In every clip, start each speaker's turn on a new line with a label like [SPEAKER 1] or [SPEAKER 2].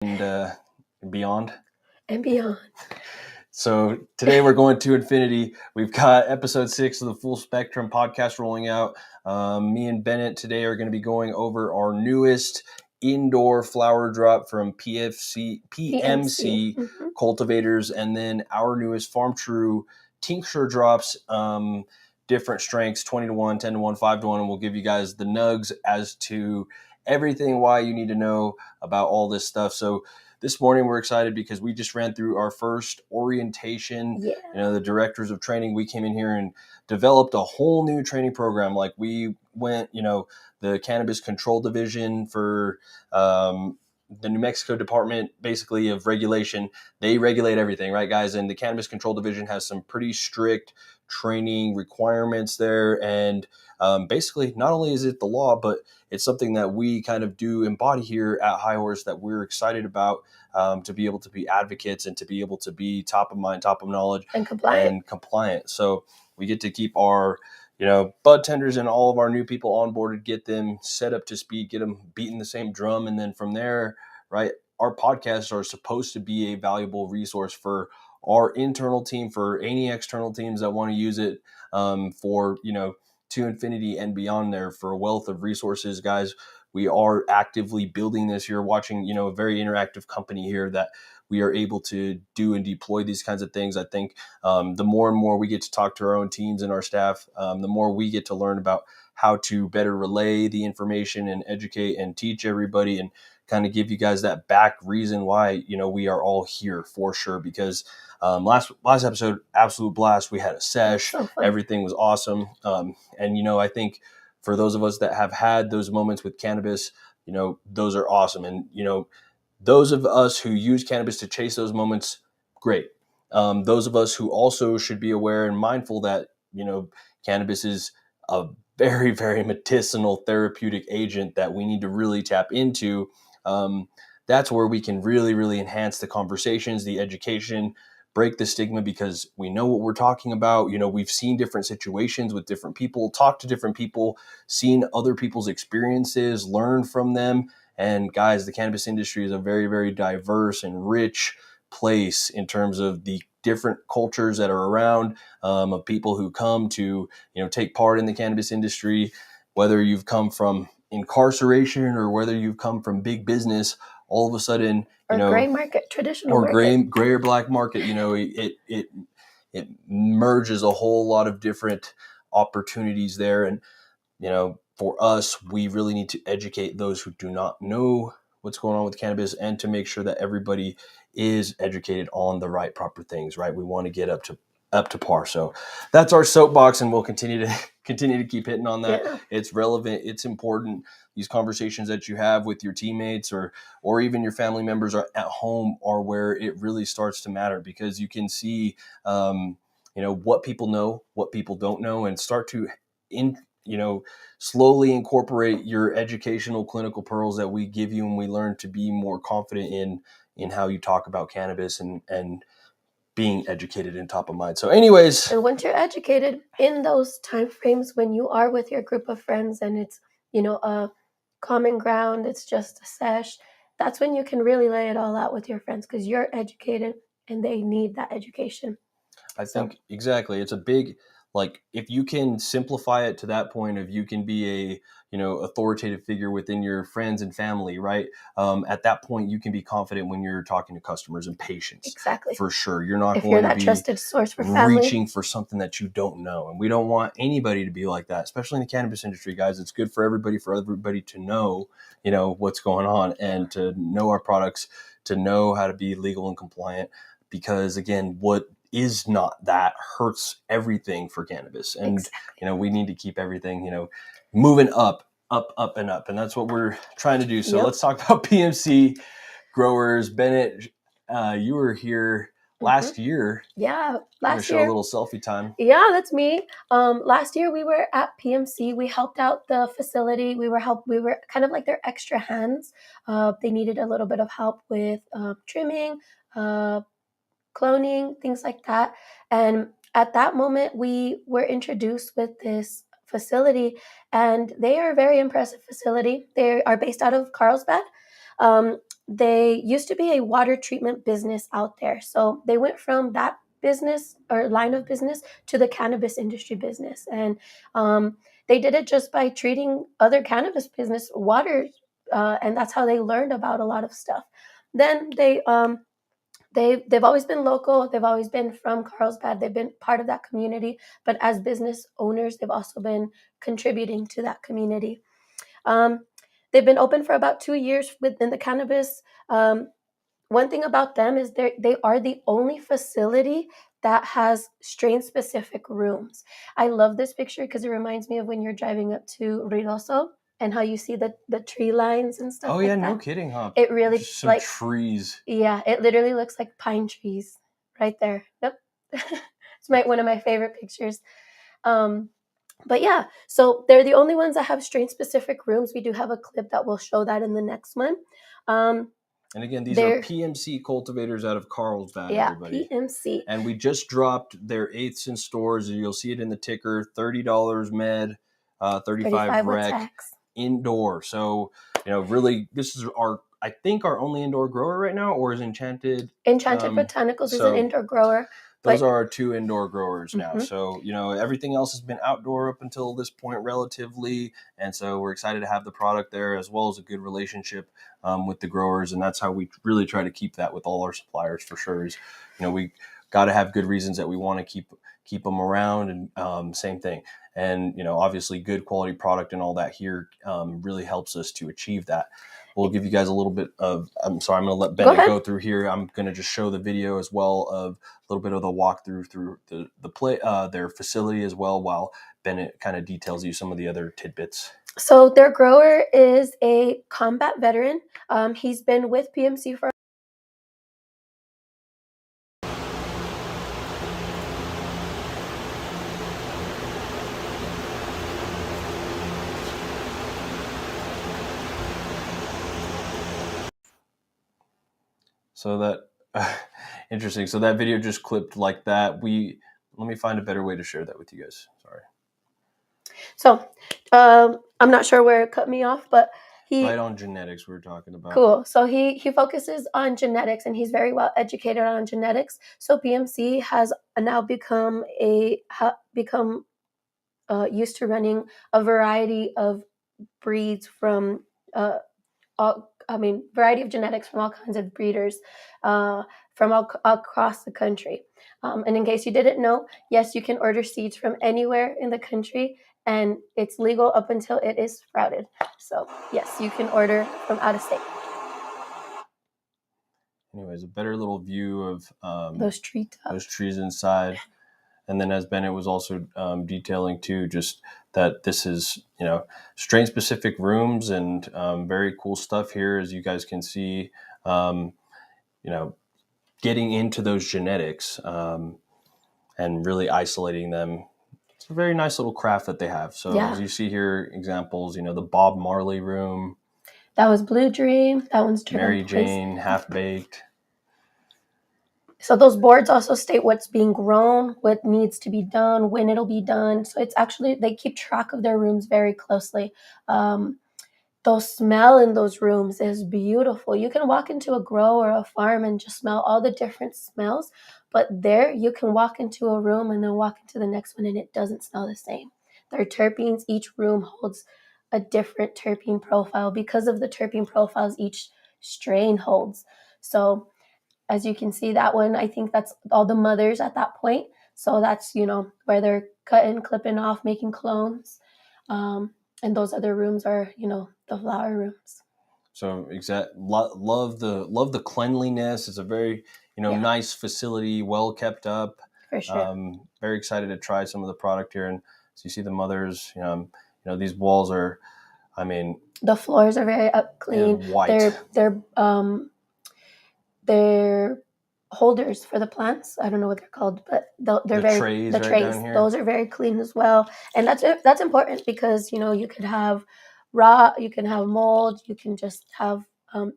[SPEAKER 1] and beyond.
[SPEAKER 2] And beyond.
[SPEAKER 1] So today we're going to infinity. We've got episode 6 of the Full Spectrum podcast rolling out. Me and Bennett today are going to be going over our newest indoor flower drop from PMC cultivators, and then our newest Farm True tincture drops, different strengths, 20-1, 10-1, 5-1, and we'll give you guys the nugs as to everything why you need to know about all this stuff. So this morning we're excited because we just ran through our first orientation.
[SPEAKER 2] Yeah.
[SPEAKER 1] The directors of training, we came in here and developed a whole new training program. Like we went, the Cannabis Control Division for the New Mexico Department, basically, of regulation. They regulate everything, right, guys? And the Cannabis Control Division has some pretty strict training requirements there. And basically, not only is it the law, but it's something that we kind of do embody here at High Horse that we're excited about, to be able to be advocates and to be able to be top of mind, top of knowledge,
[SPEAKER 2] and compliant.
[SPEAKER 1] So we get to keep our, bud tenders and all of our new people onboarded, get them set up to speed, get them beating the same drum. And then from there, right, our podcasts are supposed to be a valuable resource for our internal team, for any external teams that want to use it, for, to infinity and beyond there, for a wealth of resources, guys. We are actively building this. You're watching, a very interactive company here that we are able to do and deploy these kinds of things. I think the more and more we get to talk to our own teams and our staff, the more we get to learn about how to better relay the information and educate and teach everybody and kind of give you guys that back reason why, we are all here for sure. Because last episode, absolute blast. We had a sesh.
[SPEAKER 2] So fun.
[SPEAKER 1] Everything was awesome. And I think for those of us that have had those moments with cannabis, those are awesome. And, those of us who use cannabis to chase those moments, great. Those of us who also should be aware and mindful that, cannabis is a very, very medicinal therapeutic agent that we need to really tap into. That's where we can really, really enhance the conversations, the education, break the stigma, because we know what we're talking about. We've seen different situations with different people, talked to different people, seen other people's experiences, learned from them. And guys, the cannabis industry is a very, very diverse and rich place in terms of the different cultures that are around, of people who come to, take part in the cannabis industry, whether you've come from incarceration or whether you've come from big business. All of a sudden,
[SPEAKER 2] gray market, traditional
[SPEAKER 1] or
[SPEAKER 2] market.
[SPEAKER 1] gray or black market, it merges a whole lot of different opportunities there. And, for us, we really need to educate those who do not know what's going on with cannabis, and to make sure that everybody is educated on the right, proper things, right? We want to get up to par. So that's our soapbox, and we'll continue to keep hitting on that.
[SPEAKER 2] Yeah.
[SPEAKER 1] It's relevant. It's important. These conversations that you have with your teammates or even your family members are at home are where it really starts to matter, because you can see, what people know, what people don't know, and start to slowly incorporate your educational clinical pearls that we give you, and we learn to be more confident in how you talk about cannabis and being educated and top of mind. So anyways,
[SPEAKER 2] and once you're educated in those time frames when you are with your group of friends and it's, a common ground, it's just a sesh, that's when you can really lay it all out with your friends, because you're educated and they need that education.
[SPEAKER 1] I think exactly. It's a big, if you can simplify it to that point of you can be a, authoritative figure within your friends and family, right? At that point, you can be confident when you're talking to customers and patients.
[SPEAKER 2] Exactly.
[SPEAKER 1] For sure. You're not
[SPEAKER 2] if
[SPEAKER 1] going
[SPEAKER 2] you're
[SPEAKER 1] to
[SPEAKER 2] that
[SPEAKER 1] be
[SPEAKER 2] trusted source for family,
[SPEAKER 1] reaching for something that you don't know. And we don't want anybody to be like that, especially in the cannabis industry, guys. It's good for everybody to know, what's going on, and to know our products, to know how to be legal and compliant, because again, what is not that hurts everything for cannabis. And,
[SPEAKER 2] exactly.
[SPEAKER 1] We need to keep everything, moving up and up. And that's what we're trying to do. So Let's talk about PMC growers. Bennett, you were here last year.
[SPEAKER 2] Yeah, last
[SPEAKER 1] year.
[SPEAKER 2] Show
[SPEAKER 1] a little selfie time.
[SPEAKER 2] Yeah, that's me. Last year we were at PMC. We helped out the facility. We were kind of like their extra hands. They needed a little bit of help with trimming, cloning, things like that. And at that moment, we were introduced with this facility, and they are a very impressive facility. They are based out of Carlsbad. they used to be a water treatment business out there. So they went from that business or line of business to the cannabis industry business. And they did it just by treating other cannabis business water. And that's how they learned about a lot of stuff. Then they've always been local. They've always been from Carlsbad. They've been part of that community. But as business owners, they've also been contributing to that community. Um, they've been open for about 2 years within the cannabis. One thing about them is they are the only facility that has strain-specific rooms. I love this picture because it reminds me of when you're driving up to Ruidoso and how you see the tree lines and stuff
[SPEAKER 1] Oh
[SPEAKER 2] like
[SPEAKER 1] yeah,
[SPEAKER 2] that.
[SPEAKER 1] no kidding, huh?
[SPEAKER 2] It really,
[SPEAKER 1] Just some
[SPEAKER 2] like,
[SPEAKER 1] trees.
[SPEAKER 2] yeah, it literally looks like pine trees right there. Yep. It's one of my favorite pictures. But yeah, so they're the only ones that have strain-specific rooms. We do have a clip that will show that in the next one.
[SPEAKER 1] And again, these are PMC cultivators out of Carlsbad,
[SPEAKER 2] Yeah,
[SPEAKER 1] everybody.
[SPEAKER 2] PMC.
[SPEAKER 1] And we just dropped their eighths in stores. You'll see it in the ticker, $30 med, 35 rec,
[SPEAKER 2] tax.
[SPEAKER 1] Indoor. So, really, this is I think our only indoor grower right now, or is Enchanted?
[SPEAKER 2] Enchanted Botanicals is an indoor grower.
[SPEAKER 1] Those are our 2 indoor growers now. So, everything else has been outdoor up until this point relatively. And so we're excited to have the product there as well as a good relationship with the growers. And that's how we really try to keep that with all our suppliers for sure is, we got to have good reasons that we want to keep them around and same thing. And, obviously good quality product and all that here really helps us to achieve that. We'll give you guys a little bit of, I'm sorry, I'm going to let Bennett go through here. I'm going to just show the video as well of a little bit of the walkthrough through their facility as well, while Bennett kind of details you some of the other tidbits.
[SPEAKER 2] So their grower is a combat veteran. He's been with PMC for
[SPEAKER 1] So that interesting. So that video just clipped like that. Let me find a better way to share that with you guys. Sorry.
[SPEAKER 2] So I'm not sure where it cut me off, but
[SPEAKER 1] right on genetics we were talking about.
[SPEAKER 2] Cool. So he focuses on genetics and he's very well educated on genetics. So PMC has now become used to running a variety of breeds from variety of genetics from all kinds of breeders from all across the country. And in case you didn't know, yes, you can order seeds from anywhere in the country, and it's legal up until it is sprouted. So yes, you can order from out of state.
[SPEAKER 1] Anyways, a better little view of
[SPEAKER 2] those trees
[SPEAKER 1] inside. And then as Bennett was also detailing too, just that this is, strain specific rooms and very cool stuff here, as you guys can see, getting into those genetics and really isolating them. It's a very nice little craft that they have. So as you see here, examples, the Bob Marley room.
[SPEAKER 2] That was Blue Dream. That one's
[SPEAKER 1] Mary Jane, Half Baked.
[SPEAKER 2] So those boards also state what's being grown, what needs to be done, when it'll be done. So it's actually, they keep track of their rooms very closely. The smell in those rooms is beautiful. You can walk into a grow or a farm and just smell all the different smells. But there you can walk into a room and then walk into the next one and it doesn't smell the same. Their terpenes, each room holds a different terpene profile because of the terpene profiles each strain holds. So as you can see, that one, I think that's all the mothers at that point. So that's, where they're cutting, clipping off, making clones. And those other rooms are, the flower rooms.
[SPEAKER 1] So love the cleanliness. It's a very, nice facility, well kept up.
[SPEAKER 2] For sure.
[SPEAKER 1] Very excited to try some of the product here. And so you see the mothers, these walls are,
[SPEAKER 2] the floors are very clean.
[SPEAKER 1] White.
[SPEAKER 2] They're holders for the plants. I don't know what they're called, but they're very the trays. Right, those are very clean as well, and that's important because you could have rot, you can have mold, you can just have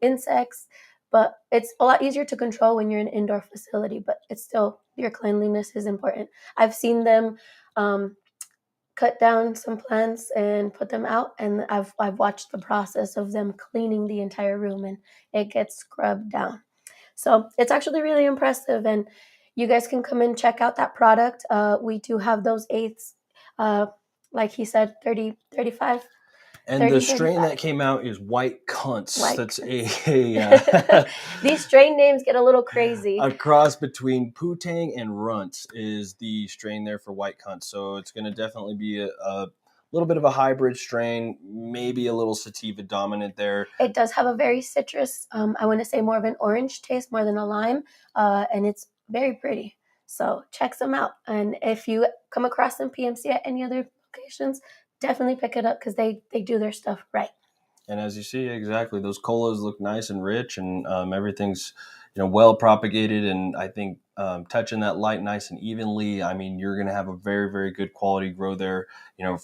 [SPEAKER 2] insects, but it's a lot easier to control when you're in an indoor facility. But it's still, your cleanliness is important. I've seen them cut cut down some plants and put them out, and I've watched the process of them cleaning the entire room, and it gets scrubbed down. So it's actually really impressive, and you guys can come and check out that product. We do have those eighths, like he said, 30, 35.
[SPEAKER 1] And
[SPEAKER 2] 30,
[SPEAKER 1] the strain
[SPEAKER 2] 35.
[SPEAKER 1] that came out is White Cunts.
[SPEAKER 2] White
[SPEAKER 1] That's
[SPEAKER 2] Cunts. These strain names get a little crazy.
[SPEAKER 1] A cross between Putang and Runts is the strain there for White Cunts. So it's going to definitely be a little bit of a hybrid strain, maybe a little sativa dominant there.
[SPEAKER 2] It does have a very citrus, I want to say more of an orange taste more than a lime, and it's very pretty. So check them out. And if you come across some PMC at any other locations, definitely pick it up because they do their stuff right.
[SPEAKER 1] And as you see, exactly, those colas look nice and rich, and everything's well propagated. And I think touching that light nice and evenly, I mean, you're going to have a very, very good quality grow there.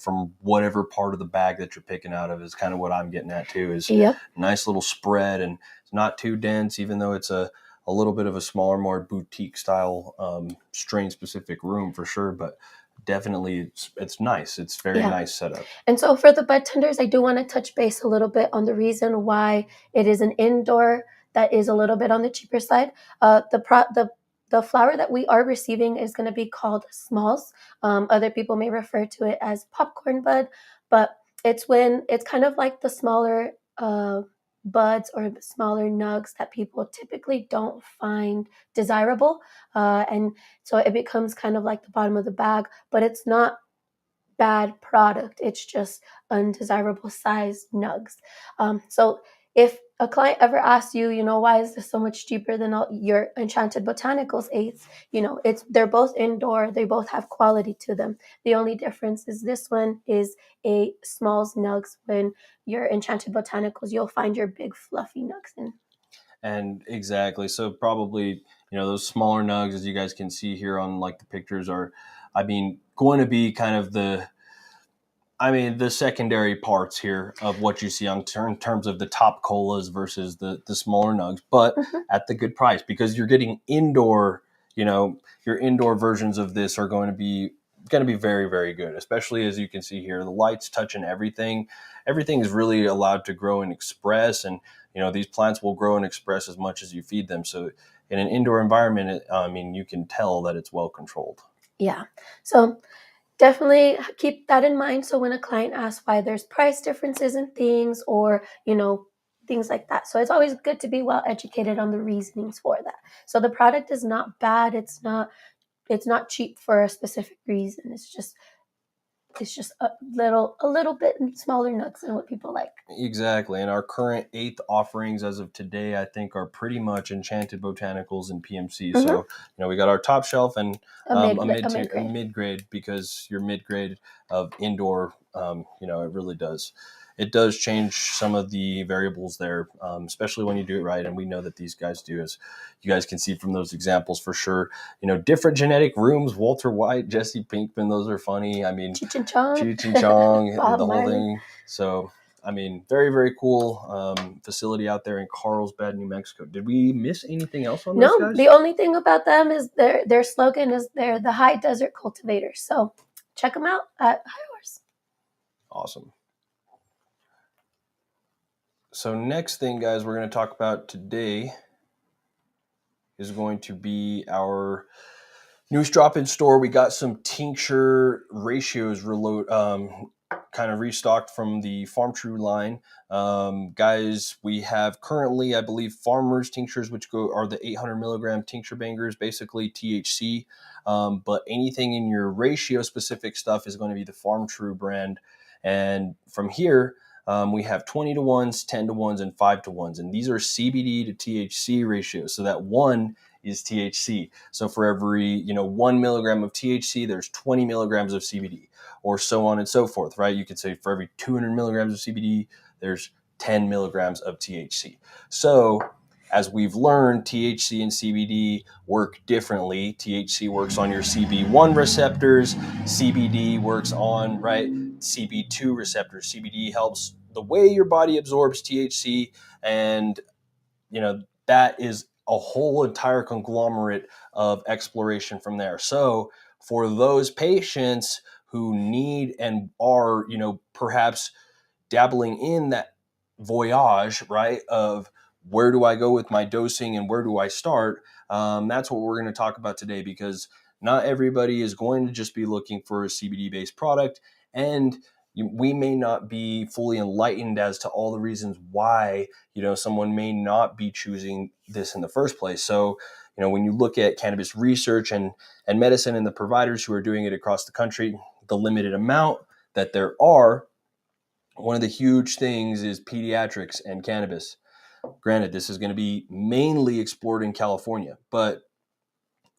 [SPEAKER 1] From whatever part of the bag that you're picking out of is kind of what I'm getting at too. Is nice little spread, and it's not too dense, even though it's a little bit of a smaller, more boutique style strain specific room for sure, but definitely it's nice. It's very nice setup.
[SPEAKER 2] And so for the bud tenders, I do want to touch base a little bit on the reason why it is an indoor that is a little bit on the cheaper side. The flower that we are receiving is going to be called smalls. Other people may refer to it as popcorn bud, but it's kind of like the smaller buds or smaller nugs that people typically don't find desirable. And so it becomes kind of like the bottom of the bag, but it's not bad product. It's just undesirable size nugs. So if a client ever asks you, why is this so much cheaper than all your Enchanted Botanicals eighths? They're both indoor. They both have quality to them. The only difference is this one is a smalls nugs. When your Enchanted Botanicals, you'll find your big fluffy nugs in.
[SPEAKER 1] And exactly. So probably, those smaller nugs, as you guys can see here on like the pictures, are, going to be kind of the secondary parts here of what you see in terms of the top colas versus the smaller nugs, but at the good price, because you're getting indoor, your indoor versions of this are going to be very, very good, especially as you can see here, the light's touching everything. Everything is really allowed to grow and express, and these plants will grow and express as much as you feed them. So in an indoor environment, you can tell that it's well controlled.
[SPEAKER 2] Yeah. So definitely keep that in mind. So when a client asks why there's price differences in things, or things like that, so it's always good to be well educated on the reasonings for that. So the product is not bad. It's not cheap for a specific reason. It's just a little bit smaller nuts than what people like.
[SPEAKER 1] Exactly. And our current eighth offerings as of today, I think, are pretty much Enchanted Botanicals and PMC. So, we got our top shelf and a mid-grade, because your mid-grade of indoor, it really does. It does change some of the variables there, especially when you do it right. And we know that these guys do, as you guys can see from those examples for sure. Different genetic rooms, Walter White, Jesse Pinkman, those are funny.
[SPEAKER 2] Cheech and
[SPEAKER 1] Chong, the whole
[SPEAKER 2] Marley.
[SPEAKER 1] thing. So, very, very cool facility out there in Carlsbad, New Mexico. Did we miss anything else on those guys?
[SPEAKER 2] No, the only thing about them is their slogan is they're the high desert cultivators. So check them out at High Horse.
[SPEAKER 1] Awesome. So next thing, guys, we're going to talk about today is going to be our newest drop-in store. We got some tincture ratios kind of restocked from the Farm True line. Guys, we have currently, I believe, Farmers tinctures, which are the 800 milligram tincture bangers, basically THC. But anything in your ratio specific stuff is going to be the Farm True brand. And from here, we have 20 to 1s, 10 to 1s, and 5 to 1s. And these are CBD to THC ratios. So that 1 is THC. So for every 1 milligram of THC, there's 20 milligrams of CBD, or so on and so forth, right? You could say for every 200 milligrams of CBD, there's 10 milligrams of THC. So as we've learned, THC and CBD work differently. THC works on your CB1 receptors. CBD works on, CB2 receptors. CBD helps the way your body absorbs THC, and that is a whole entire conglomerate of exploration from there. So for those patients who need and are, perhaps dabbling in that voyage, right, of where do I go with my dosing and where do I start. That's what we're going to talk about today, because not everybody is going to just be looking for a CBD based product, and we may not be fully enlightened as to all the reasons why someone may not be choosing this in the first place. So when you look at cannabis research and medicine and the providers who are doing it across the country, the limited amount that there are, one of the huge things is pediatrics and cannabis. Granted, this is going to be mainly explored in California, but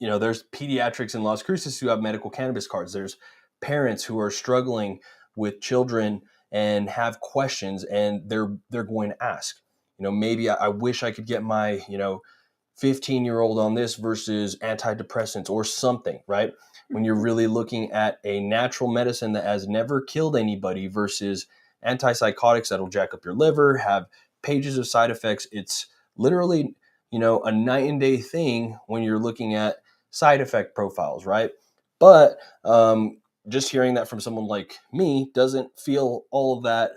[SPEAKER 1] there's pediatrics in Las Cruces who have medical cannabis cards. There's parents who are struggling with children and have questions, and they're going to ask. Maybe I wish I could get my 15-year-old on this versus antidepressants or something, right? When you're really looking at a natural medicine that has never killed anybody versus antipsychotics that'll jack up your liver, have pages of side effects. It's literally, a night and day thing when you're looking at side effect profiles, right? But just hearing that from someone like me doesn't feel all of that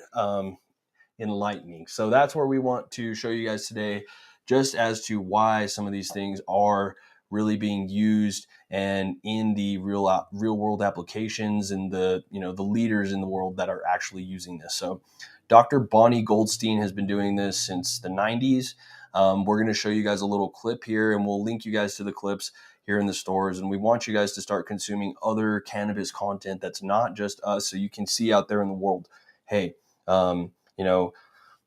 [SPEAKER 1] enlightening. So that's where we want to show you guys today, just as to why some of these things are really being used and in the real world applications, and the leaders in the world that are actually using this. So Dr. Bonnie Goldstein has been doing this since the 90s. We're going to show you guys a little clip here, and we'll link you guys to the clips here in the stores. And we want you guys to start consuming other cannabis content that's not just us, so you can see out there in the world, hey,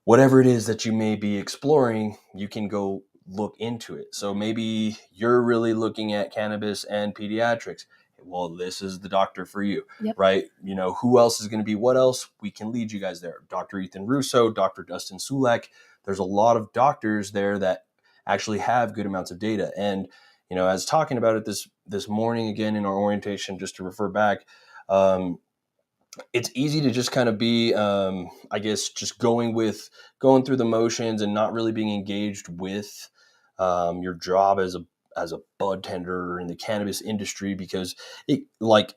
[SPEAKER 1] whatever it is that you may be exploring, you can go look into it. So maybe you're really looking at cannabis and pediatrics. Well, this is the doctor for you,
[SPEAKER 2] Yep.
[SPEAKER 1] right? Who else is going to be what else? We can lead you guys there. Dr. Ethan Russo, Dr. Dustin Sulak. There's a lot of doctors there that actually have good amounts of data. And, as talking about it this morning, again, in our orientation, just to refer back, it's easy to just kind of be, I guess, just going through the motions and not really being engaged with your job as a bud tender in the cannabis industry, because it like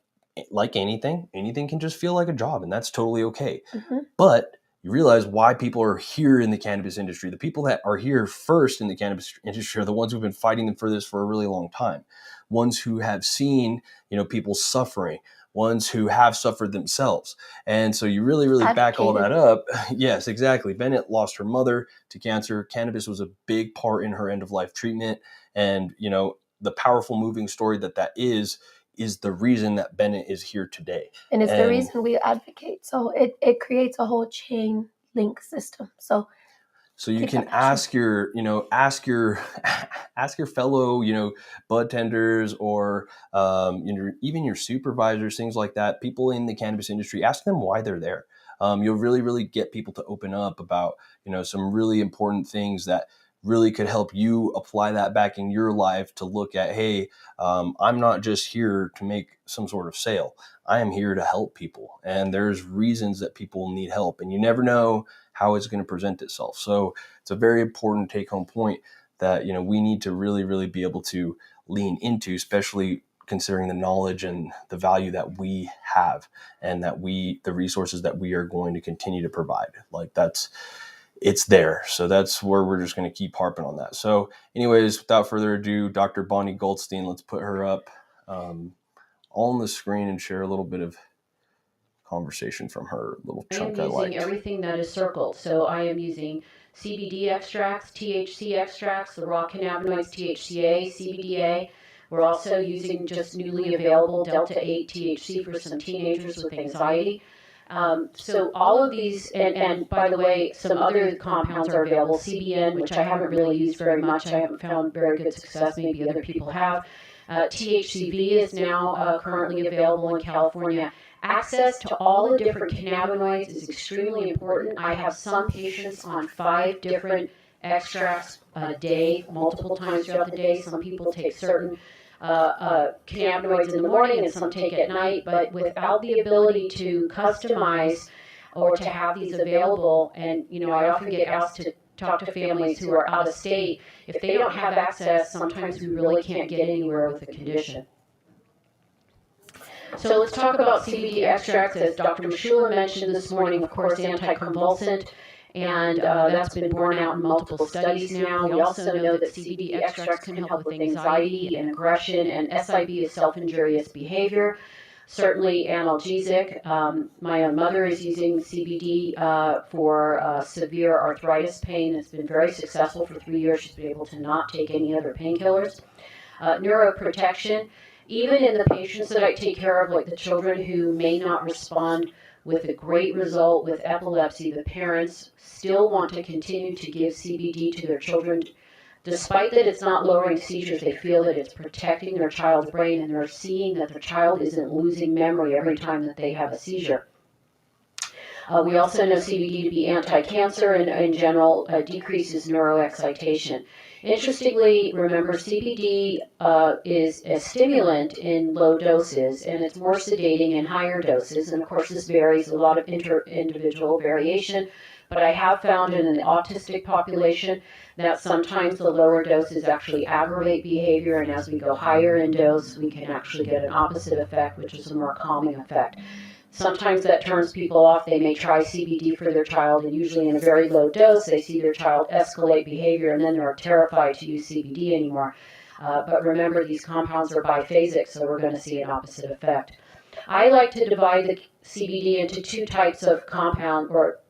[SPEAKER 1] anything can just feel like a job, and that's totally okay.
[SPEAKER 2] Mm-hmm.
[SPEAKER 1] But you realize why people are here in the cannabis industry. The people that are here first in the cannabis industry are the ones who've been fighting for this for a really long time. Ones who have seen, people suffering, ones who have suffered themselves. And so you really, really back all that up. Yes, exactly. Bennett lost her mother to cancer. Cannabis was a big part in her end of life treatment. And, the powerful moving story that is the reason that Bennett is here today.
[SPEAKER 2] And it's the reason we advocate. So it creates a whole chain link system. So
[SPEAKER 1] you can ask your fellow, bud tenders, or, even your supervisors, things like that, people in the cannabis industry, ask them why they're there. You'll really, really get people to open up about, some really important things that really could help you apply that back in your life to look at, hey, I'm not just here to make some sort of sale. I am here to help people. And there's reasons that people need help, and you never know how it's going to present itself. So it's a very important take-home point that, we need to really, really be able to lean into, especially considering the knowledge and the value that we have, and that the resources that we are going to continue to provide. It's there. So that's where we're just going to keep harping on that. So anyways, without further ado, Dr. Bonnie Goldstein, let's put her up on the screen and share a little bit of conversation from her little chunk I liked.
[SPEAKER 3] I am using everything that is circled. So I am using CBD extracts, THC extracts, the raw cannabinoids, THCA, CBDA. We're also using just newly available Delta-8 THC for some teenagers with anxiety. So all of these, and by the way, some other compounds are available. CBN, which I haven't really used very much. I haven't found very good success. Maybe other people have. THCV is now currently available in California. Access to all the different cannabinoids is extremely important. I have some patients on 5 different extracts a day, multiple times throughout the day. Some people take certain cannabinoids in the morning and some take at night, but without the ability to customize or to have these available, and I often get asked to talk to families who are out of state. If they don't have access, sometimes we really can't get anywhere with the condition. So let's talk about CBD extracts. As Dr. Mashula mentioned this morning, of course, anticonvulsant, and that's been borne out in multiple studies now. We also know that CBD extracts can help with anxiety and aggression, and SIB is self-injurious behavior. Certainly analgesic. My own mother is using CBD for severe arthritis pain. It's been very successful for 3 years. She's been able to not take any other painkillers. Neuroprotection. Even in the patients that I take care of, like the children who may not respond with a great result with epilepsy, the parents still want to continue to give CBD to their children. Despite that it's not lowering seizures, they feel that it's protecting their child's brain, and they're seeing that their child isn't losing memory every time that they have a seizure. We also know CBD to be anti-cancer and in general decreases neuroexcitation. Interestingly, remember CBD is a stimulant in low doses, and it's more sedating in higher doses. And of course, this varies a lot of individual variation. But I have found in the autistic population that sometimes the lower doses actually aggravate behavior, and as we go higher in dose, we can actually get an opposite effect, which is a more calming effect. Sometimes that turns people off. They may try CBD for their child, and usually in a very low dose, they see their child escalate behavior, and then they're terrified to use CBD anymore. But remember, these compounds are biphasic, so we're going to see an opposite effect. I like to divide the CBD into two types of compound, or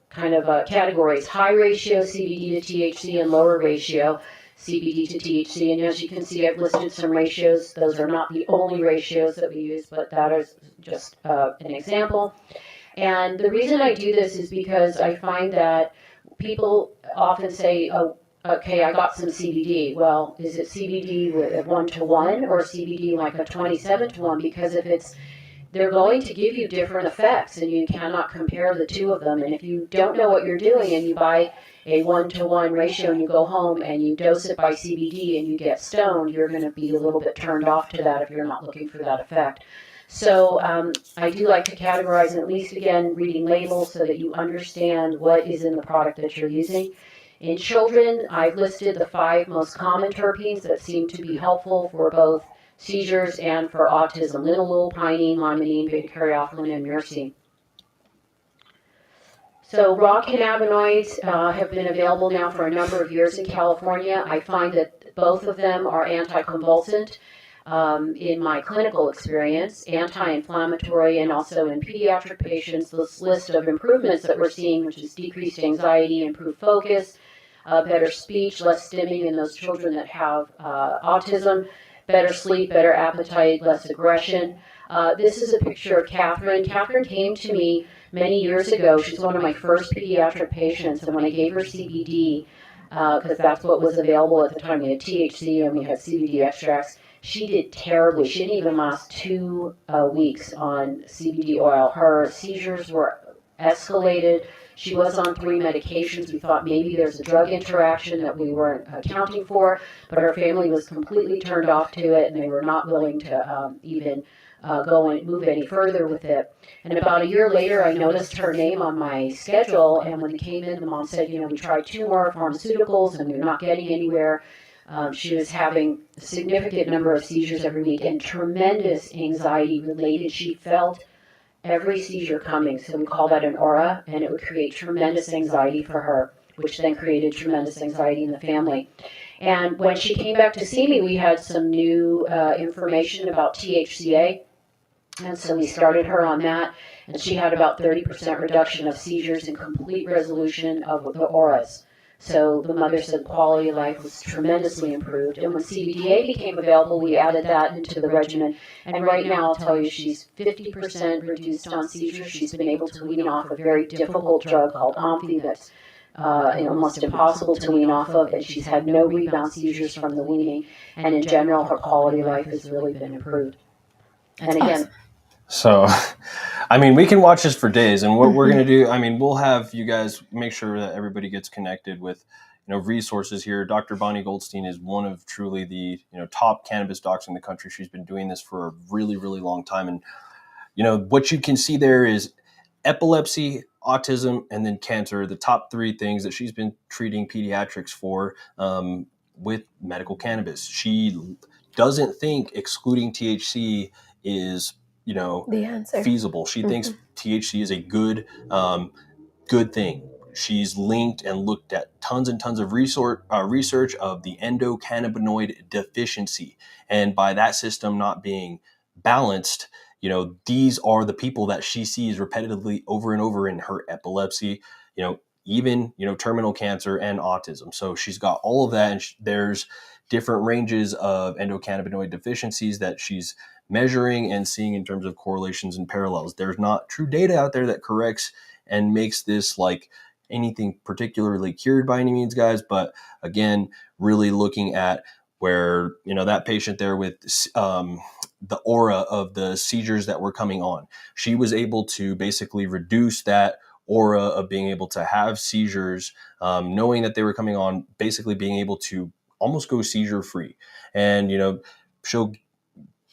[SPEAKER 3] kind of categories: high ratio CBD to THC and lower ratio CBD to THC. And as you can see, I've listed some ratios. Those are not the only ratios that we use, but that is just an example. And the reason I do this is because I find that people often say, oh, okay, I got some CBD. Well, is it CBD with a 1-to-1 or CBD like a 27-to-1? Because if it's, they're going to give you different effects, and you cannot compare the two of them. And if you don't know what you're doing and you buy a 1-to-1 ratio and you go home and you dose it by CBD and you get stoned, you're going to be a little bit turned off to that if you're not looking for that effect. So I do like to categorize, at least again, reading labels so that you understand what is in the product that you're using. In children, I've listed the 5 most common terpenes that seem to be helpful for both seizures and for autism: linalool, pinene, limonene, beta-caryophyllene, and myrcene. So raw cannabinoids have been available now for a number of years in California. I find that both of them are anticonvulsant in my clinical experience, anti-inflammatory, and also in pediatric patients. This list of improvements that we're seeing, which is decreased anxiety, improved focus, better speech, less stimming in those children that have autism, better sleep, better appetite, less aggression. This is a picture of Catherine. Catherine came to me many years ago. She's one of my first pediatric patients, and when I gave her CBD, because that's what was available at the time, we had THC and we had CBD extracts, she did terribly. She didn't even last 2 weeks on CBD oil. Her seizures were escalated. She was on 3 medications. We thought maybe there's a drug interaction that we weren't accounting for, but her family was completely turned off to it, and they were not willing to even go and move any further with it. And about a year later, I noticed her name on my schedule, and when they came in, the mom said, you know, we tried 2 more pharmaceuticals, and we're not getting anywhere. She was having a significant number of seizures every week and tremendous anxiety related. She felt every seizure coming, so we call that an aura, and it would create tremendous anxiety for her, which then created tremendous anxiety in the family. And when she came back to see me, we had some new information about THCA, and so we started her on that, and she had about 30% reduction of seizures and complete resolution of the auras. So the mother said quality of life was tremendously improved. And when CBDA became available, we added that into the regimen. And right now, I'll tell you, she's 50% reduced on seizures. She's been able to wean off a very difficult drug called Omfi that's almost impossible to wean off of, and she's had no rebound seizures from the weaning. And in general, her quality of life has really been improved. And again,
[SPEAKER 1] so, I mean, we can watch this for days, and what we're going to do, I mean, we'll have you guys make sure that everybody gets connected with, you know, resources here. Dr. Bonnie Goldstein is one of truly the, you know, top cannabis docs in the country. She's been doing this for a really, really long time. And, you know, what you can see there is epilepsy, autism, and then cancer, the top 3 things that she's been treating pediatrics for with medical cannabis. She doesn't think excluding THC is
[SPEAKER 2] the answer.
[SPEAKER 1] feasible. She thinks THC is a good thing. She's linked and looked at tons and tons of research of the endocannabinoid deficiency. And by that system not being balanced, these are the people that she sees repetitively over and over in her epilepsy, even, terminal cancer and autism. So she's got all of that. And there's different ranges of endocannabinoid deficiencies that she's measuring and seeing in terms of correlations and parallels. There's not true data out there that corrects and makes this like anything particularly cured by any means, guys. But again, really looking at where, that patient there with the aura of the seizures that were coming on, she was able to basically reduce that aura of being able to have seizures, knowing that they were coming on, basically being able to almost go seizure free. And, she'll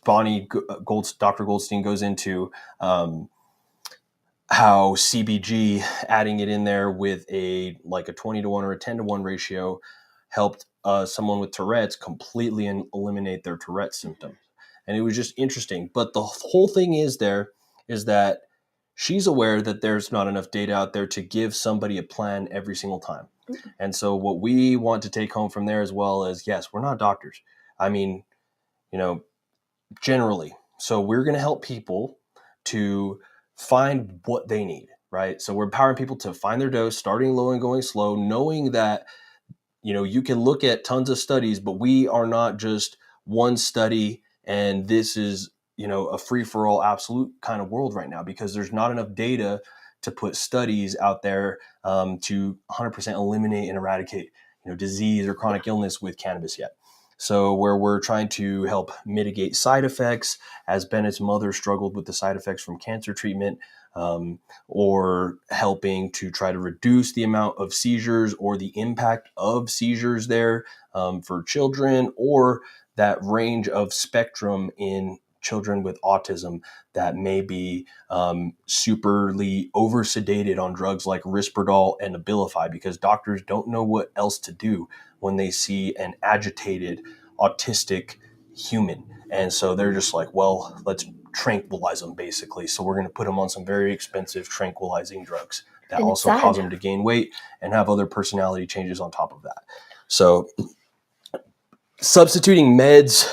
[SPEAKER 1] Dr. Goldstein goes into how CBG, adding it in there with a 20-1 or a 10-1 ratio, helped someone with Tourette's completely eliminate their Tourette's symptoms. And it was just interesting. But the whole thing is that she's aware that there's not enough data out there to give somebody a plan every single time. And so what we want to take home from there as well is, yes, we're not doctors. I mean, generally. So we're going to help people to find what they need, right? So we're empowering people to find their dose, starting low and going slow, knowing that, you can look at tons of studies, but we are not just one study and this is, a free-for-all absolute kind of world right now, because there's not enough data to put studies out there to 100% eliminate and eradicate, disease or chronic illness with cannabis yet. So where we're trying to help mitigate side effects, as Bennett's mother struggled with the side effects from cancer treatment, or helping to try to reduce the amount of seizures or the impact of seizures there for children, or that range of spectrum in children with autism that may be superly over-sedated on drugs like Risperdal and Abilify, because doctors don't know what else to do when they see an agitated autistic human. And so they're just like, well, let's tranquilize them, basically. So we're going to put them on some very expensive tranquilizing drugs that
[SPEAKER 2] And
[SPEAKER 1] also cause them to gain weight and have other personality changes on top of that. So substituting meds,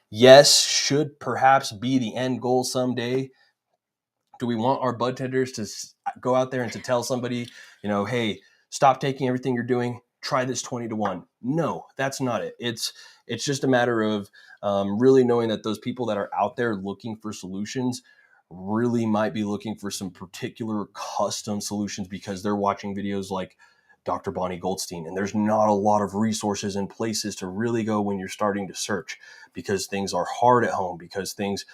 [SPEAKER 1] yes, should perhaps be the end goal someday. Do we want our bud tenders to go out there and to tell somebody, hey, stop taking everything you're doing, try this 20-1? No, that's not it. It's just a matter of really knowing that those people that are out there looking for solutions really might be looking for some particular custom solutions, because they're watching videos like Dr. Bonnie Goldstein, and there's not a lot of resources and places to really go when you're starting to search, because things are hard at home, because things,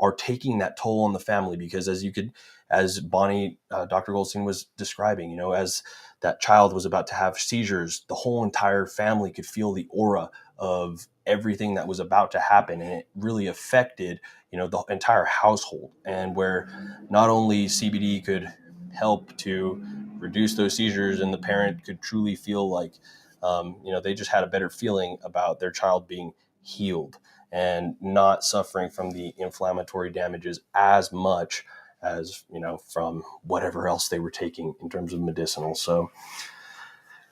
[SPEAKER 1] are taking that toll on the family. Because as Bonnie, Dr. Goldstein was describing, as that child was about to have seizures, the whole entire family could feel the aura of everything that was about to happen. And it really affected, the entire household. And where not only CBD could help to reduce those seizures, and the parent could truly feel like, they just had a better feeling about their child being healed and not suffering from the inflammatory damages as much as, from whatever else they were taking in terms of medicinal. So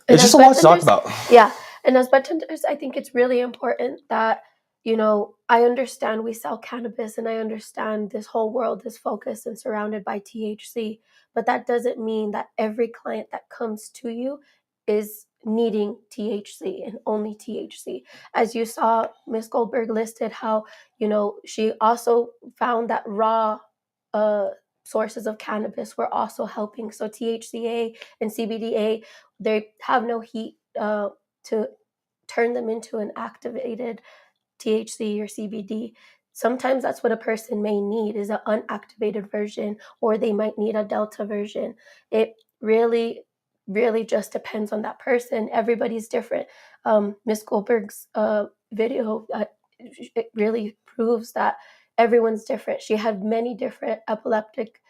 [SPEAKER 1] it's just a lot to talk about.
[SPEAKER 2] Yeah. And as bartenders, I think it's really important that, I understand we sell cannabis, and I understand this whole world is focused and surrounded by THC, but that doesn't mean that every client that comes to you is needing THC and only THC. As you saw, Ms. Goldberg listed how, she also found that raw sources of cannabis were also helping. So THCA and CBDA, they have no heat to turn them into an activated THC or CBD. Sometimes that's what a person may need, is an unactivated version, or they might need a delta version. It really, really just depends on that person. Everybody's different. Ms. Goldberg's video, it really proves that everyone's different. She had many different epileptic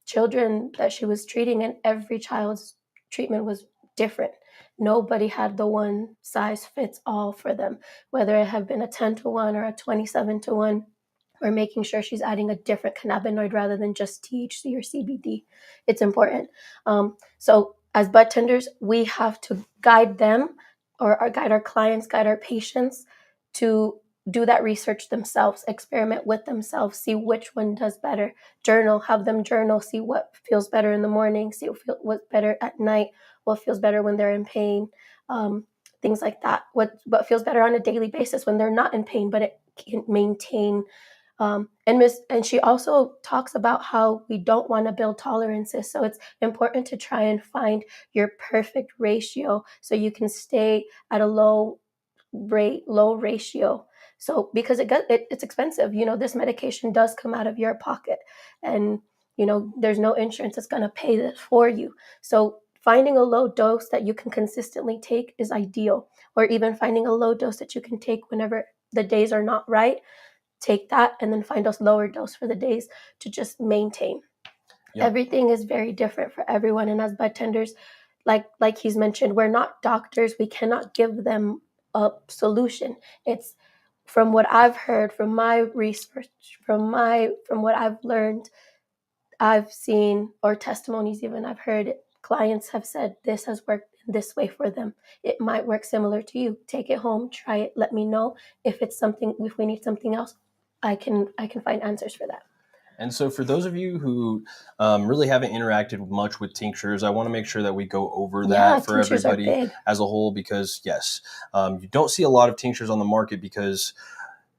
[SPEAKER 2] children that she was treating, and every child's treatment was different. Nobody had the one size fits all for them, whether it had been a 10-1 or a 27-1. or making sure she's adding a different cannabinoid rather than just THC or CBD. It's important. So as bud tenders, we have to guide them or guide our clients, guide our patients to do that research themselves, experiment with themselves, see which one does better, journal, have them journal, see what feels better in the morning, see what's better at night, what feels better when they're in pain, things like that. What feels better on a daily basis when they're not in pain, but it can maintain. And she also talks about how we don't want to build tolerances. So it's important to try and find your perfect ratio so you can stay at a low ratio. So because it's expensive, this medication does come out of your pocket, and there's no insurance that's going to pay this for you. So finding a low dose that you can consistently take is ideal, or even finding a low dose that you can take whenever the days are not right. Take that and then find a lower dose for the days to just maintain. Yep. Everything is very different for everyone, and as bud tenders, like he's mentioned, we're not doctors. We cannot give them a solution. It's from what I've heard, from my research, from what I've learned, I've seen, or testimonies even I've heard, clients have said this has worked this way for them. It might work similar to you. Take it home, try it, let me know if we need something else. I can find answers for that.
[SPEAKER 1] And so for those of you who really haven't interacted much with tinctures, I want to make sure that we go over that for everybody as a whole, because yes, you don't see a lot of tinctures on the market because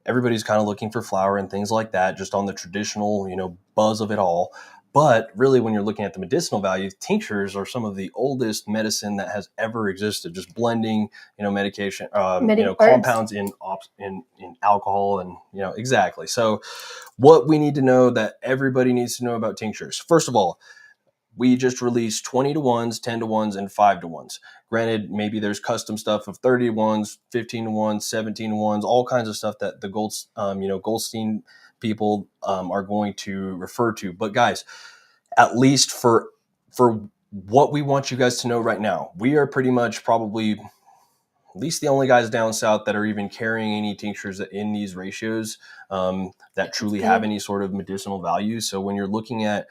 [SPEAKER 1] everybody's kind of looking for flower and things like that, just on the traditional, buzz of it all. But really, when you're looking at the medicinal value, tinctures are some of the oldest medicine that has ever existed. Just blending, medication, compounds in alcohol, and exactly. So, what we need to know that everybody needs to know about tinctures. First of all, we just released 20 to 1s, 10 to 1s, and 5 to 1s. Granted, maybe there's custom stuff of 30 to 1s, 15 to 1s, 17 to 1s, all kinds of stuff that the Goldstein people are going to refer to. But guys, at least for what we want you guys to know right now, we are pretty much probably at least the only guys down south that are even carrying any tinctures in these ratios that truly have any sort of medicinal value. So when you're looking at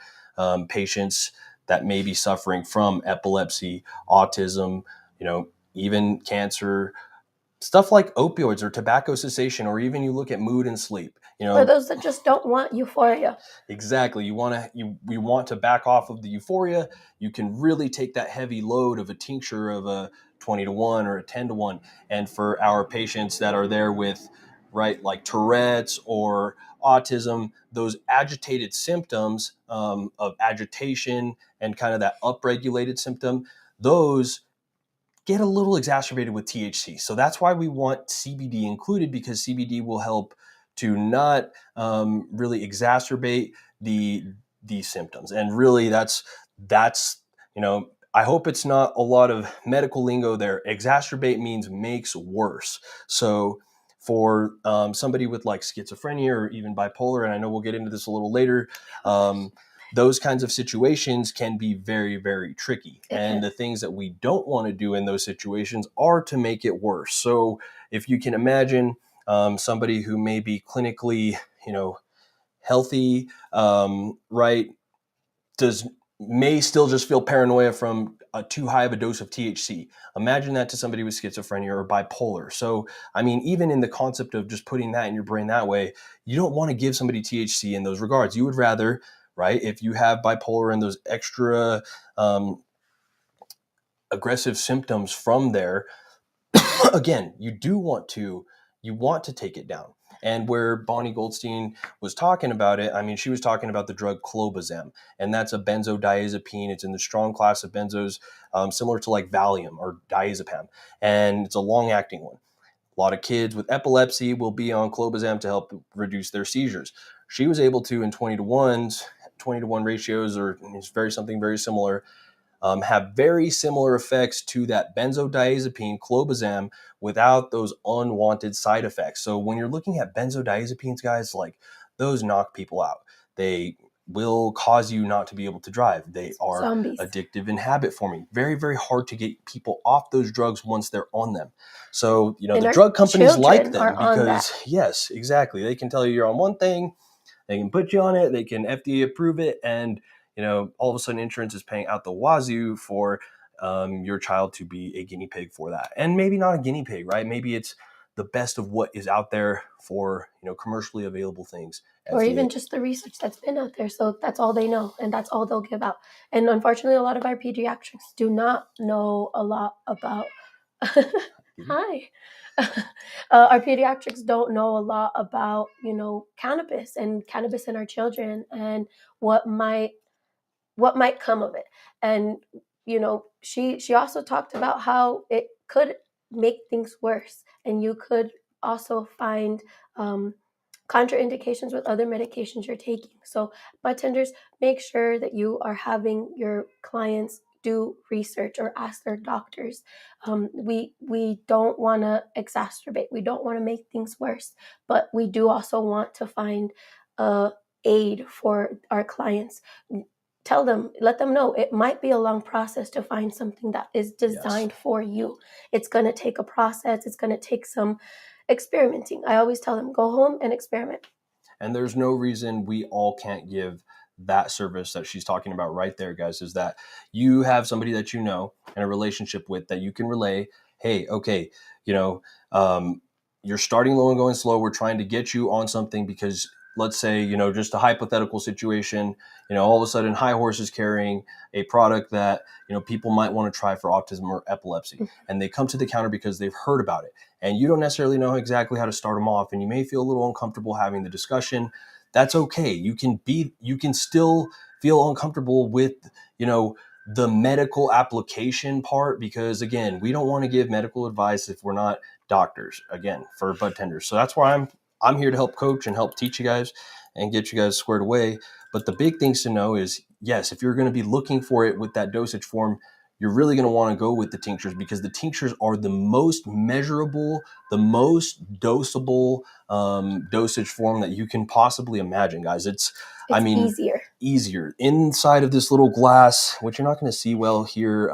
[SPEAKER 1] patients that may be suffering from epilepsy, autism, even cancer, stuff like opioids or tobacco cessation, or even you look at mood and sleep,
[SPEAKER 2] for those that just don't want euphoria.
[SPEAKER 1] Exactly. You want to back off of the euphoria. You can really take that heavy load of a tincture of a 20 to 1 or a 10 to 1. And for our patients that are there with, like Tourette's or autism, those agitated symptoms of agitation and kind of that upregulated symptom, those get a little exacerbated with THC. So that's why we want CBD included, because CBD will help to not really exacerbate these symptoms. And really that's I hope it's not a lot of medical lingo there. Exacerbate means makes worse. So for somebody with like schizophrenia or even bipolar, and I know we'll get into this a little later, those kinds of situations can be very, very tricky. And the things that we don't want to do in those situations are to make it worse. So if you can imagine somebody who may be clinically, healthy, right, may still just feel paranoia from too high of a dose of THC. Imagine that to somebody with schizophrenia or bipolar. So, I mean, even in the concept of just putting that in your brain that way, you don't want to give somebody THC in those regards. You would rather, right, if you have bipolar and those extra aggressive symptoms from there, again, you want to take it down. And where Bonnie Goldstein was talking about it, I mean, she was talking about the drug clobazam, and that's a benzodiazepine. It's in the strong class of benzos, similar to like Valium or diazepam, and it's a long-acting one. A lot of kids with epilepsy will be on clobazam to help reduce their seizures. She was able to, in 20 to 1 ratios, or it's something very similar, have very similar effects to that benzodiazepine clobazam without those unwanted side effects. So when you're looking at benzodiazepines, guys, like those knock people out. They will cause you not to be able to drive. They are
[SPEAKER 2] Zombies.
[SPEAKER 1] addictive and habit forming. Very, very hard to get people off those drugs once they're on them. So,
[SPEAKER 2] And
[SPEAKER 1] the
[SPEAKER 2] our
[SPEAKER 1] drug companies like
[SPEAKER 2] children
[SPEAKER 1] them
[SPEAKER 2] are on
[SPEAKER 1] because,
[SPEAKER 2] that.
[SPEAKER 1] yes, exactly. They can tell you you're on one thing, they can put you on it, they can FDA approve it, and, all of a sudden insurance is paying out the wazoo for your child to be a guinea pig for that. And maybe not a guinea pig, right? Maybe it's the best of what is out there for, commercially available things.
[SPEAKER 2] Or
[SPEAKER 1] FDA.
[SPEAKER 2] even just the research that's been out there. So that's all they know, and that's all they'll give out. And unfortunately, a lot of our pediatrics do not know a lot about. Hi. Our pediatrics don't know a lot about, cannabis in our children and what might come of it. And she also talked about how it could make things worse, and you could also find contraindications with other medications you're taking. So bud tenders, make sure that you are having your clients do research or ask their doctors. We don't want to exacerbate, we don't want to make things worse, but we do also want to find aid for our clients. Tell them, let them know it might be a long process to find something that is designed for you. It's going to take a process. It's going to take some experimenting. I always tell them, go home and experiment.
[SPEAKER 1] And there's no reason we all can't give that service that she's talking about right there, guys, is that you have somebody that you know and a relationship with that you can relay, hey, okay, you're starting low and going slow. We're trying to get you on something because let's say, just a hypothetical situation, all of a sudden High Horse is carrying a product that, people might want to try for autism or epilepsy. And they come to the counter because they've heard about it. And you don't necessarily know exactly how to start them off. And you may feel a little uncomfortable having the discussion. That's okay. You can still feel uncomfortable with, the medical application part, because again, we don't want to give medical advice if we're not doctors, again, for bud tenders. So that's why I'm here to help coach and help teach you guys and get you guys squared away. But the big things to know is, yes, if you're going to be looking for it with that dosage form, you're really going to want to go with the tinctures, because the tinctures are the most measurable, the most dosable dosage form that you can possibly imagine, guys. It's easier inside of this little glass, which you're not going to see well here.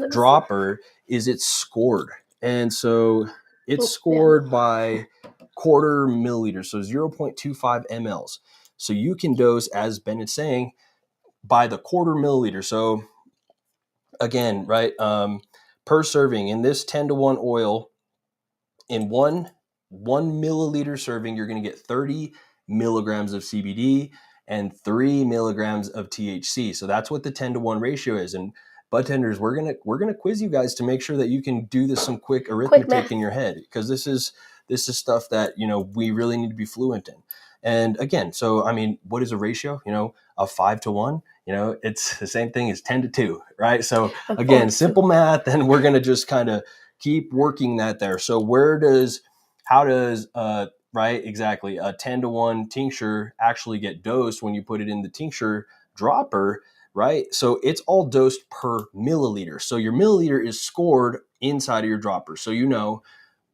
[SPEAKER 1] Dropper is it's scored. And so it's scored by quarter milliliter, so 0.25 mLs. So you can dose, as Ben is saying, by the quarter milliliter. So again, right, per serving in this 10-to-1 oil, in one milliliter serving, you're going to get 30 milligrams of CBD and 3 milligrams of THC. So that's what the 10-to-1 ratio is. And bud tenders, we're gonna quiz you guys to make sure that you can do some quick arithmetic in your head, because this is stuff that we really need to be fluent in. And again, so what is a ratio? A 5-to-1. It's the same thing as 10-to-2, right? So again, simple math, and we're gonna just kind of keep working that there. So how does right, exactly, a 10-to-1 tincture actually get dosed when you put it in the tincture dropper, right? So it's all dosed per milliliter. So your milliliter is scored inside of your dropper. So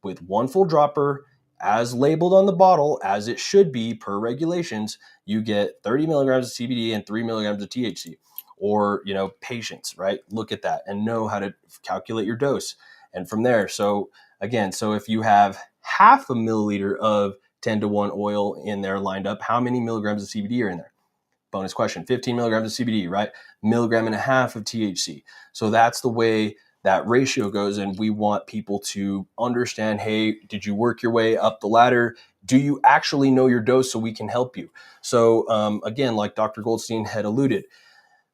[SPEAKER 1] with one full dropper, as labeled on the bottle, as it should be per regulations, you get 30 milligrams of CBD and 3 milligrams of THC. Or, patients, right? Look at that and know how to calculate your dose. And from there, so if you have half a milliliter of 10-to-1 oil in there lined up, how many milligrams of CBD are in there? Bonus question, 15 milligrams of CBD, right? Milligram and a half of THC. So that's the way that ratio goes. And we want people to understand, hey, did you work your way up the ladder? Do you actually know your dose so we can help you? So again, like Dr. Goldstein had alluded,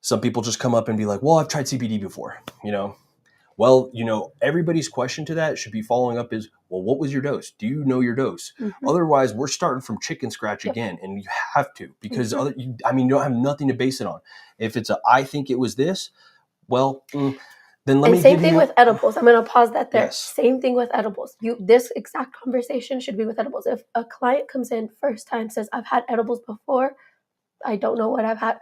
[SPEAKER 1] some people just come up and be like, well, I've tried CBD before, Well, everybody's question to that should be following up is, well, what was your dose? Do you know your dose? Mm-hmm. Otherwise, we're starting from chicken scratch again, and you have to, because you don't have nothing to base it on. If it's I think it was this, well, then let me
[SPEAKER 2] same thing with edibles. I'm going to pause that there.
[SPEAKER 1] Yes.
[SPEAKER 2] Same thing with edibles. This exact conversation should be with edibles. If a client comes in first time, says, I've had edibles before, I don't know what I've had,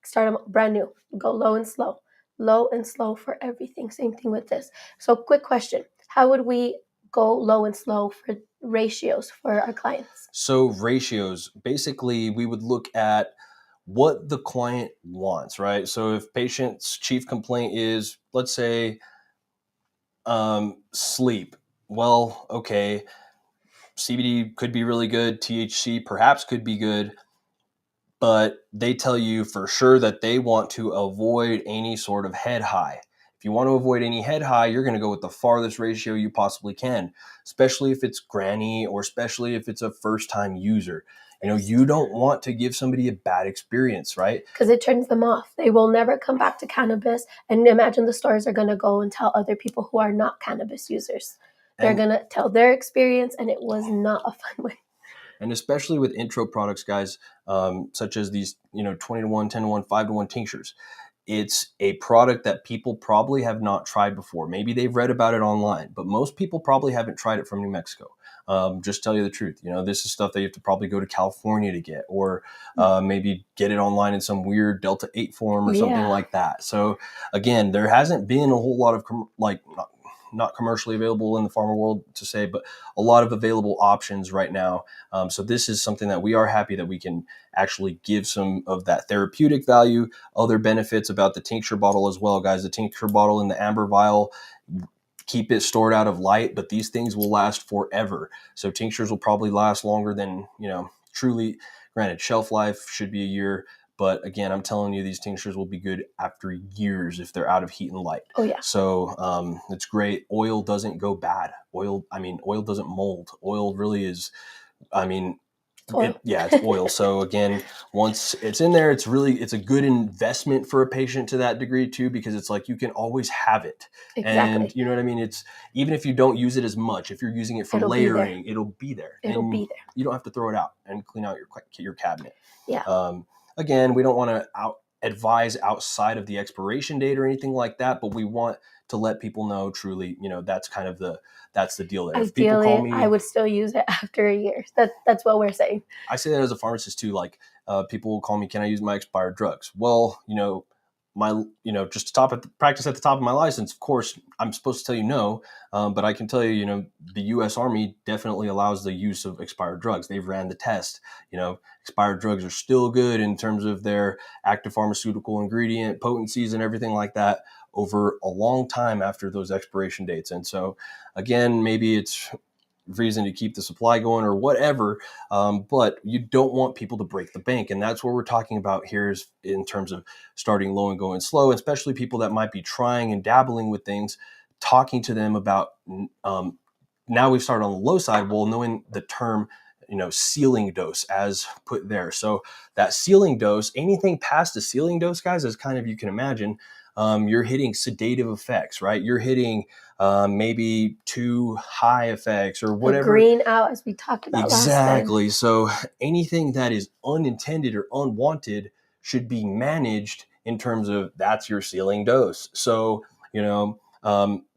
[SPEAKER 2] start them brand new. Go low and slow for everything. Same thing with this. So quick question. How would we go low and slow for ratios for our clients?
[SPEAKER 1] So ratios, basically we would look at what the client wants, right? So if patient's chief complaint is, let's say, sleep, well, okay, CBD could be really good, THC perhaps could be good, but they tell you for sure that they want to avoid any sort of head high. If you want to avoid any head high, you're going to go with the farthest ratio you possibly can, especially if it's granny or especially if it's a first time user. You know, you don't want to give somebody a bad experience, right?
[SPEAKER 2] Because it turns them off. They will never come back to cannabis. And imagine the stores are going to go and tell other people who are not cannabis users. They're going to tell their experience, and it was not a fun way.
[SPEAKER 1] And especially with intro products, guys, such as these, 20 to 1, 10 to 1, 5 to 1 tinctures. It's a product that people probably have not tried before. Maybe they've read about it online, but most people probably haven't tried it from New Mexico. Just tell you the truth. This is stuff that you have to probably go to California to get, or maybe get it online in some weird Delta 8 form or something like that. So again, there hasn't been a whole lot of not commercially available in the pharma world to say, but a lot of available options right now. So this is something that we are happy that we can actually give some of that therapeutic value, other benefits about the tincture bottle as well, guys. The tincture bottle in the amber vial, keep it stored out of light, but these things will last forever. So tinctures will probably last longer than, truly, granted, shelf life should be a year. But again, I'm telling you, these tinctures will be good after years if they're out of heat and light.
[SPEAKER 2] Oh, yeah.
[SPEAKER 1] So it's great. Oil doesn't go bad. Oil doesn't mold. Oil really is, it's oil. So again, once it's in there, it's a good investment for a patient to that degree too, because it's like you can always have it.
[SPEAKER 2] Exactly.
[SPEAKER 1] And you know what I mean? It's even if you don't use it as much, if you're using it for layering, it'll be there.
[SPEAKER 2] It'll be there.
[SPEAKER 1] You don't have to throw it out and clean out your cabinet.
[SPEAKER 2] Yeah.
[SPEAKER 1] Again, we don't want to advise outside of the expiration date or anything like that, but we want to let people know truly, that's kind of that's the deal there.
[SPEAKER 2] Ideally,
[SPEAKER 1] if people call me,
[SPEAKER 2] I would still use it after a year. That's what we're saying.
[SPEAKER 1] I say that as a pharmacist too. Like people will call me, can I use my expired drugs? Well, just to practice at the top of my license, of course, I'm supposed to tell you no, but I can tell you, the U.S. Army definitely allows the use of expired drugs. They've ran the test. Expired drugs are still good in terms of their active pharmaceutical ingredient potencies and everything like that over a long time after those expiration dates. And so, again, maybe it's reason to keep the supply going or whatever, but you don't want people to break the bank. And that's what we're talking about here is in terms of starting low and going slow, especially people that might be trying and dabbling with things, talking to them about, now we've started on the low side, well, knowing the term, ceiling dose as put there. So that ceiling dose, anything past the ceiling dose, guys, as kind of you can imagine, you're hitting sedative effects, right? You're hitting maybe too high effects or whatever.
[SPEAKER 2] The green out, as we talked about
[SPEAKER 1] exactly.
[SPEAKER 2] last
[SPEAKER 1] So
[SPEAKER 2] time.
[SPEAKER 1] anything that is unintended or unwanted should be managed in terms of that's your ceiling dose. So,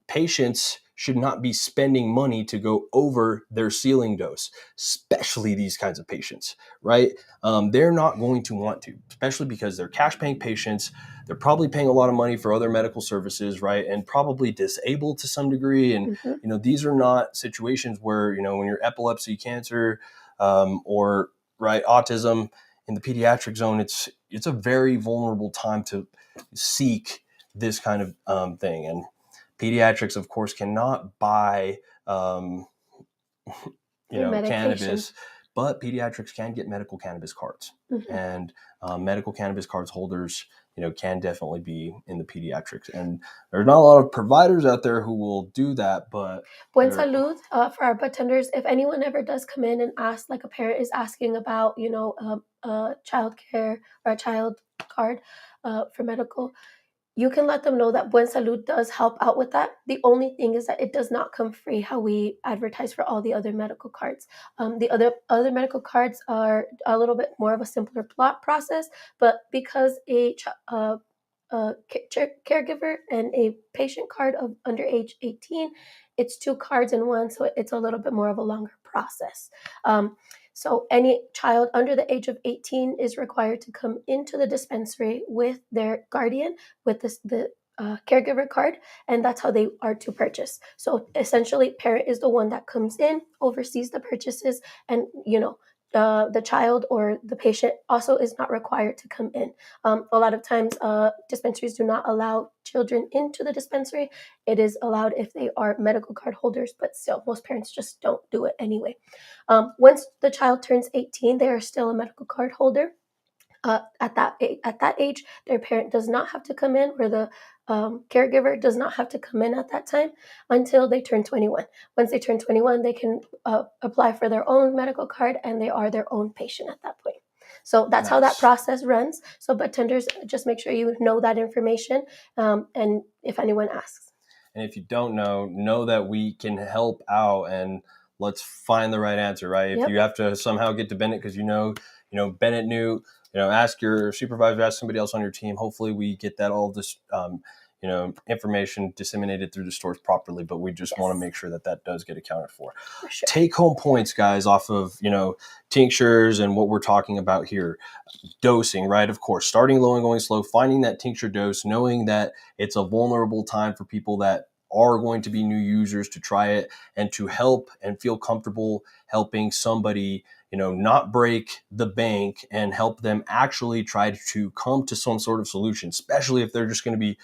[SPEAKER 1] patients should not be spending money to go over their ceiling dose, especially these kinds of patients, right? They're not going to want to, especially because they're cash paying patients. They're probably paying a lot of money for other medical services, right? And probably disabled to some degree. And, these are not situations where, when you're epilepsy, cancer, or autism in the pediatric zone, it's a very vulnerable time to seek this kind of thing. And pediatrics, of course, cannot buy, cannabis, but pediatrics can get medical cannabis cards. And medical cannabis cards holders, can definitely be in the pediatrics. And there's not a lot of providers out there who will do that, but
[SPEAKER 2] Buen salud for our bartenders. If anyone ever does come in and ask, like a parent is asking about, child care or a child card for medical, you can let them know that Buen Salud does help out with that. The only thing is that it does not come free how we advertise for all the other medical cards. The other medical cards are a little bit more of a simpler plot process, but because a caregiver and a patient card of under age 18, it's 2 cards in one, so it's a little bit more of a longer process. So any child under the age of 18 is required to come into the dispensary with their guardian, with the caregiver card, and that's how they are to purchase. So essentially, parent is the one that comes in, oversees the purchases, and the child or the patient also is not required to come in. A lot of times, dispensaries do not allow children into the dispensary. It is allowed if they are medical card holders, but still, most parents just don't do it anyway. Once the child turns 18, they are still a medical card holder. At that age, their parent does not have to come in, or the caregiver does not have to come in at that time until they turn 21. Once they turn 21, they can apply for their own medical card, and they are their own patient at that point. So that's how that process runs. So bud tenders, just make sure you know that information, and if anyone asks.
[SPEAKER 1] And if you don't know that we can help out, and let's find the right answer, right? If you have to somehow get to Bennett because Bennett knew, ask your supervisor, ask somebody else on your team. Hopefully we get that all this, information disseminated through the stores properly, but we just want to make sure that does get accounted for.
[SPEAKER 2] Sure.
[SPEAKER 1] Take home points, guys, off of, tinctures and what we're talking about here. Dosing, right? Of course, starting low and going slow, finding that tincture dose, knowing that it's a vulnerable time for people that are going to be new users to try it, and to help and feel comfortable helping somebody, not break the bank, and help them actually try to come to some sort of solution, especially if they're just going to be,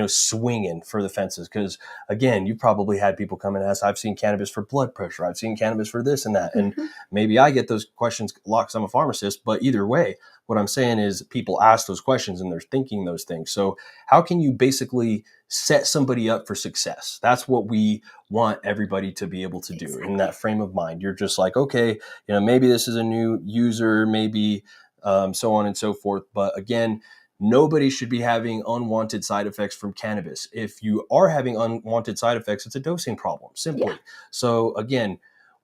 [SPEAKER 1] swinging for the fences. Because again, you probably had people come and ask, I've seen cannabis for blood pressure, I've seen cannabis for this and that. And maybe I get those questions a lot because I'm a pharmacist, but either way, what I'm saying is people ask those questions and they're thinking those things. So how can you basically set somebody up for success? That's what we want everybody to be able to do in that frame of mind. You're just like, okay, maybe this is a new user, maybe so on and so forth. But again, nobody should be having unwanted side effects from cannabis. If you are having unwanted side effects, it's a dosing problem, simply. Yeah. So again,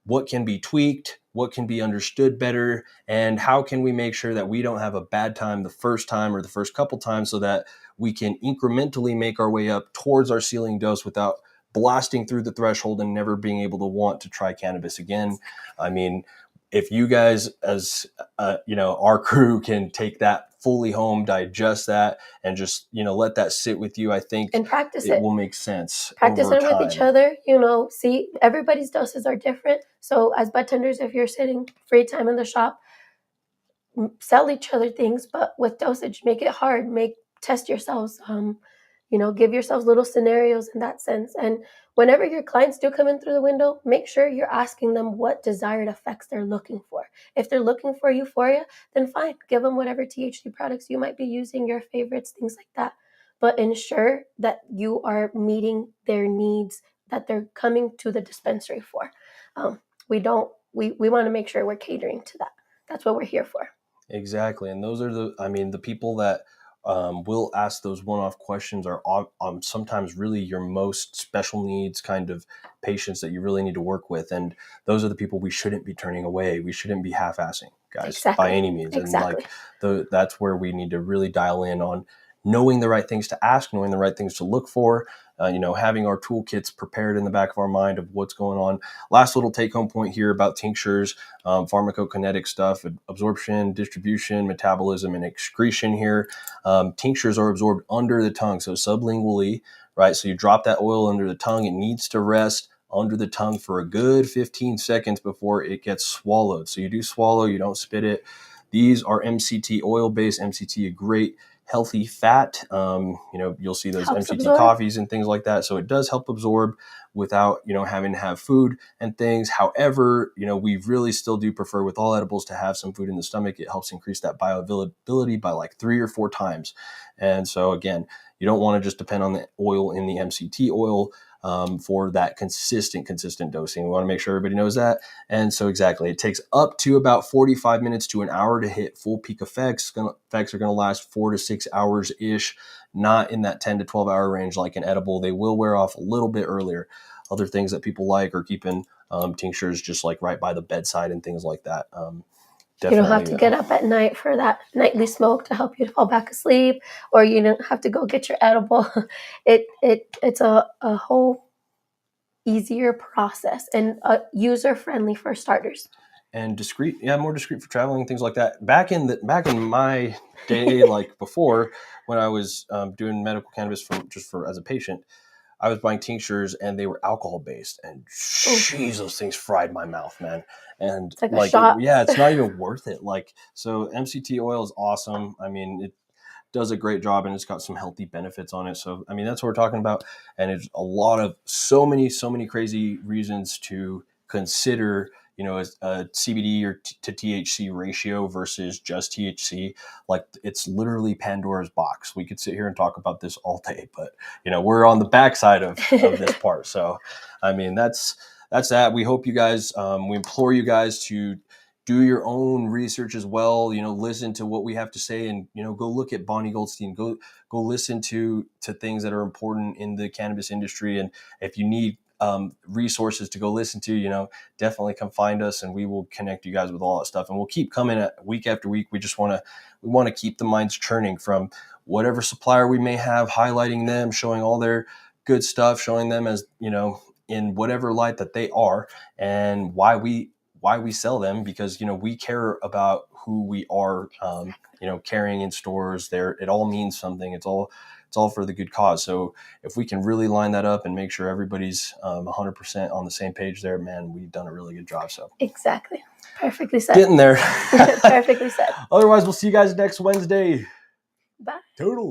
[SPEAKER 1] what can be tweaked, what can be understood better, and how can we make sure that we don't have a bad time the first time or the first couple times, so that we can incrementally make our way up towards our ceiling dose without blasting through the threshold and never being able to want to try cannabis again. I mean, if you guys, as our crew, can take that fully home, digest that, and just let that sit with you, I think,
[SPEAKER 2] and practice
[SPEAKER 1] it will make sense.
[SPEAKER 2] Practice it with each other. See, everybody's doses are different. So as bud tenders, if you're sitting free time in the shop, sell each other things, but with dosage, make it hard. Test yourselves. Give yourselves little scenarios in that sense. And whenever your clients do come in through the window, make sure you're asking them what desired effects they're looking for. If they're looking for euphoria, then fine, give them whatever THC products you might be using, your favorites, things like that. But ensure that you are meeting their needs that they're coming to the dispensary for. We want to make sure we're catering to that. That's what we're here for.
[SPEAKER 1] Exactly. And those are the people that will ask those one-off questions are sometimes really your most special needs kind of patients that you really need to work with. And those are the people we shouldn't be turning away. We shouldn't be half-assing, guys, by any means.
[SPEAKER 2] Exactly.
[SPEAKER 1] And that's where we need to really dial in on knowing the right things to ask, knowing the right things to look for, having our toolkits prepared in the back of our mind of what's going on. Last little take-home point here about tinctures, pharmacokinetic stuff, absorption, distribution, metabolism, and excretion here. Tinctures are absorbed under the tongue, so sublingually, right? So you drop that oil under the tongue. It needs to rest under the tongue for a good 15 seconds before it gets swallowed. So you do swallow, you don't spit it. These are MCT oil-based. MCT, a great healthy fat. You'll see those
[SPEAKER 2] Helps
[SPEAKER 1] MCT
[SPEAKER 2] absorb.
[SPEAKER 1] coffees and things like that. So it does help absorb without, having to have food and things. However, we really still do prefer with all edibles to have some food in the stomach. It helps increase that bioavailability by like 3 or 4 times. And so again, you don't want to just depend on the oil in the MCT oil for that consistent dosing. We want to make sure everybody knows that. And so exactly, it takes up to about 45 minutes to an hour to hit full peak effects. Effects are going to last 4 to 6 hours-ish, not in that 10 to 12 hour range like an edible. They will wear off a little bit earlier. Other things that people like are keeping tinctures just like right by the bedside and things like that.
[SPEAKER 2] You don't have to get up at night for that nightly smoke to help you to fall back asleep, or you don't have to go get your edible. It's a whole easier process and user-friendly for starters.
[SPEAKER 1] And discreet, more discreet for traveling, things like that. Back in my day, like before, when I was doing medical cannabis as a patient, I was buying tinctures and they were alcohol based, and jeez, those things fried my mouth, man. And
[SPEAKER 2] It's like a shot.
[SPEAKER 1] yeah, it's not even worth it. Like, so MCT oil is awesome. I mean, it does a great job, and it's got some healthy benefits on it. So, I mean, that's what we're talking about. And it's a lot of so many crazy reasons to consider, you know, as a CBD or to THC ratio versus just THC. Like, it's literally Pandora's box. We could sit here and talk about this all day, but, you know, we're on the backside of this part. So, I mean, that's that. We hope you guys, we implore you guys to do your own research as well. You know, listen to what we have to say, and, you know, go look at Bonnie Goldstein. Go listen to things that are important in the cannabis industry. And if you need resources to go listen to, you know, definitely come find us, and we will connect you guys with all that stuff. And we'll keep coming week after week. We just want to keep the minds churning from whatever supplier we may have, highlighting them, showing all their good stuff, showing them as, you know, in whatever light that they are, and why we sell them, because, you know, we care about who we are, you know, carrying in stores there. It all means something. It's all for the good cause. So if we can really line that up and make sure everybody's 100% on the same page there, man, we've done a really good job. So
[SPEAKER 2] Exactly. Perfectly said.
[SPEAKER 1] Getting there.
[SPEAKER 2] Perfectly said.
[SPEAKER 1] Otherwise, we'll see you guys next Wednesday.
[SPEAKER 2] Bye.
[SPEAKER 1] Toodles.